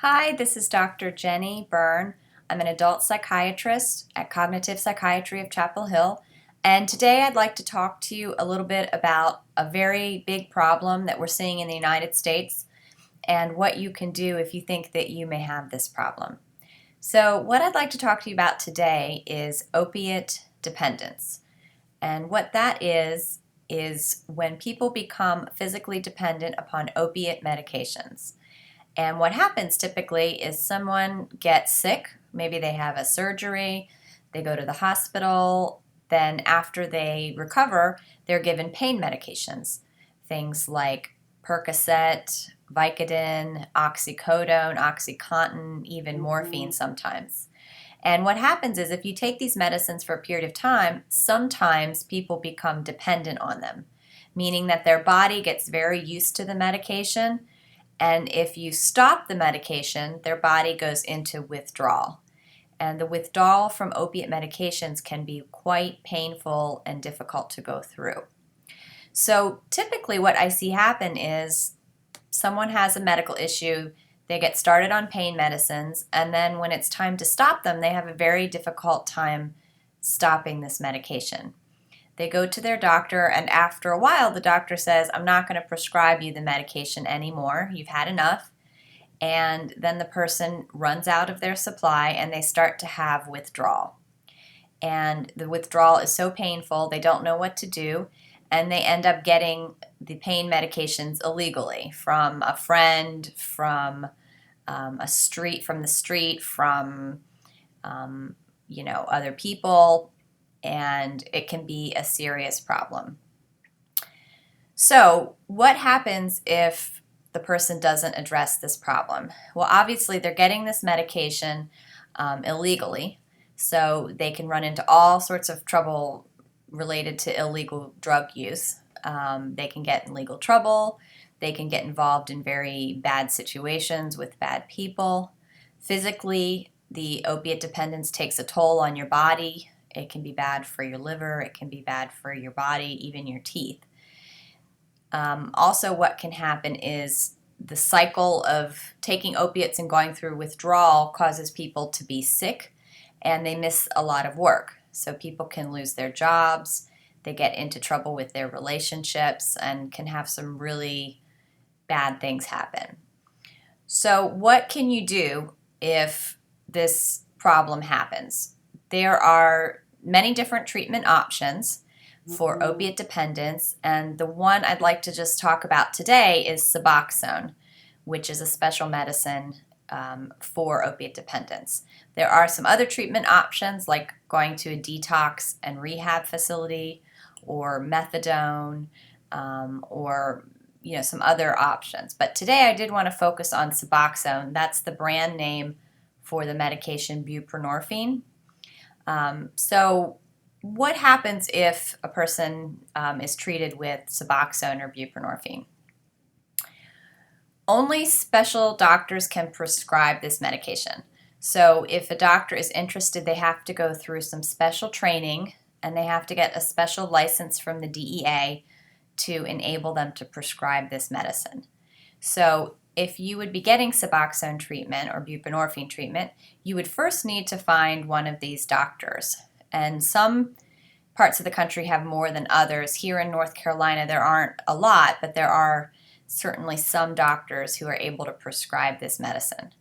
Hi, this is Dr. Jenny Byrne. I'm an adult psychiatrist at Cognitive Psychiatry of Chapel Hill, and today I'd like to talk to you a little bit about a very big problem that we're seeing in the United States and what you can do if you think that you may have this problem. So, what I'd like to talk to you about today is opiate dependence. And what that is when people become physically dependent upon opiate medications. And what happens typically is someone gets sick, maybe they have a surgery, they go to the hospital, then after they recover, they're given pain medications, things like Percocet, Vicodin, oxycodone, OxyContin, even morphine sometimes. And what happens is if you take these medicines for a period of time, sometimes people become dependent on them, meaning that their body gets very used to the medication, and if you stop the medication, their body goes into withdrawal. And the withdrawal from opiate medications can be quite painful and difficult to go through. So typically what I see happen is someone has a medical issue, they get started on pain medicines, and then when it's time to stop them, they have a very difficult time stopping this medication. They go to their doctor, and after a while, the doctor says, I'm not going to prescribe you the medication anymore. You've had enough. And then the person runs out of their supply and they start to have withdrawal. And the withdrawal is so painful, they don't know what to do. And they end up getting the pain medications illegally from a friend, from from the street, from other people, and it can be a serious problem. So, what happens if the person doesn't address this problem? Well, obviously, they're getting this medication illegally, so they can run into all sorts of trouble related to illegal drug use. They can get in legal trouble, they can get involved in very bad situations with bad people. Physically, the opiate dependence takes a toll on your body. It can be bad for your liver, it can be bad for your body, even your teeth. Also, what can happen is the cycle of taking opiates and going through withdrawal causes people to be sick and they miss a lot of work. So people can lose their jobs, they get into trouble with their relationships, and can have some really bad things happen. So, what can you do if this problem happens? There are many different treatment options for opiate dependence, and the one I'd like to just talk about today is Suboxone, which is a special medicine for opiate dependence. There are some other treatment options like going to a detox and rehab facility, or methadone, or some other options. But today I did want to focus on Suboxone. That's the brand name for the medication buprenorphine. So what happens if a person is treated with Suboxone or buprenorphine? Only special doctors can prescribe this medication. So if a doctor is interested, they have to go through some special training and they have to get a special license from the DEA to enable them to prescribe this medicine. So if you would be getting Suboxone treatment or buprenorphine treatment, you would first need to find one of these doctors. And some parts of the country have more than others. Here in North Carolina, there aren't a lot, but there are certainly some doctors who are able to prescribe this medicine.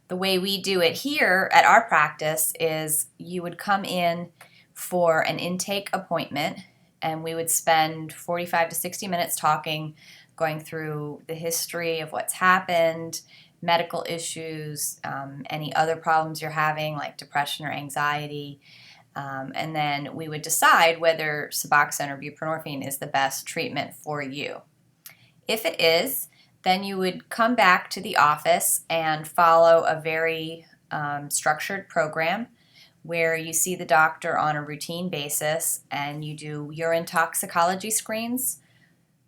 The way we do it here at our practice is you would come in for an intake appointment, and we would spend 45 to 60 minutes talking, going through the history of what's happened, medical issues, any other problems you're having like depression or anxiety, and then we would decide whether Suboxone or buprenorphine is the best treatment for you. If it is, then you would come back to the office and follow a very structured program where you see the doctor on a routine basis and you do urine toxicology screens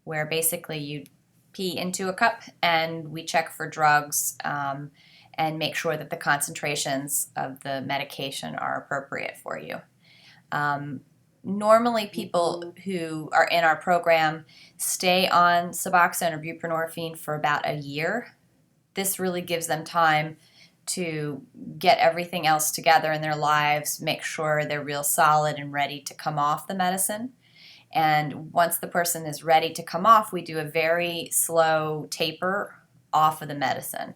where basically you pee into a cup and we check for drugs and make sure that the concentrations of the medication are appropriate for you. Normally, people who are in our program stay on Suboxone or buprenorphine for about a year. this really gives them time to get everything else together in their lives, make sure they're real solid and ready to come off the medicine. And once the person is ready to come off, we do a very slow taper off of the medicine.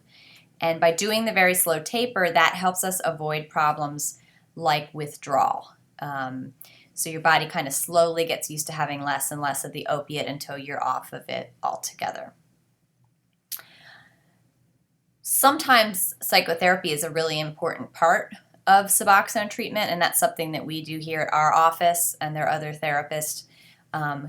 And by doing the very slow taper, that helps us avoid problems like withdrawal. So your body kind of slowly gets used to having less and less of the opiate until you're off of it altogether. Sometimes psychotherapy is a really important part of Suboxone treatment, and that's something that we do here at our office, and there are other therapists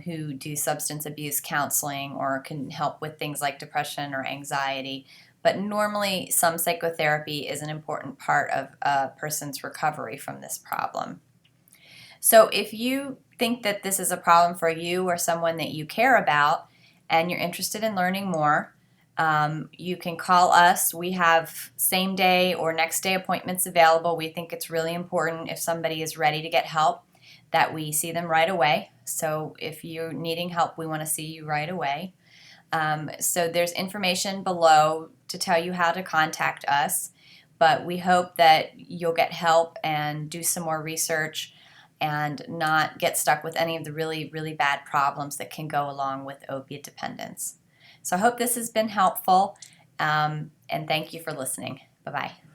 who do substance abuse counseling or can help with things like depression or anxiety. But normally, some psychotherapy is an important part of a person's recovery from this problem. So if you think that this is a problem for you or someone that you care about and you're interested in learning more, you can call us. We have same day or next day appointments available. We think it's really important if somebody is ready to get help that we see them right away. So if you're needing help, we want to see you right away. So there's information below to tell you how to contact us, but we hope that you'll get help and do some more research and not get stuck with any of the really, really bad problems that can go along with opiate dependence. So I hope this has been helpful, and thank you for listening. Bye-bye.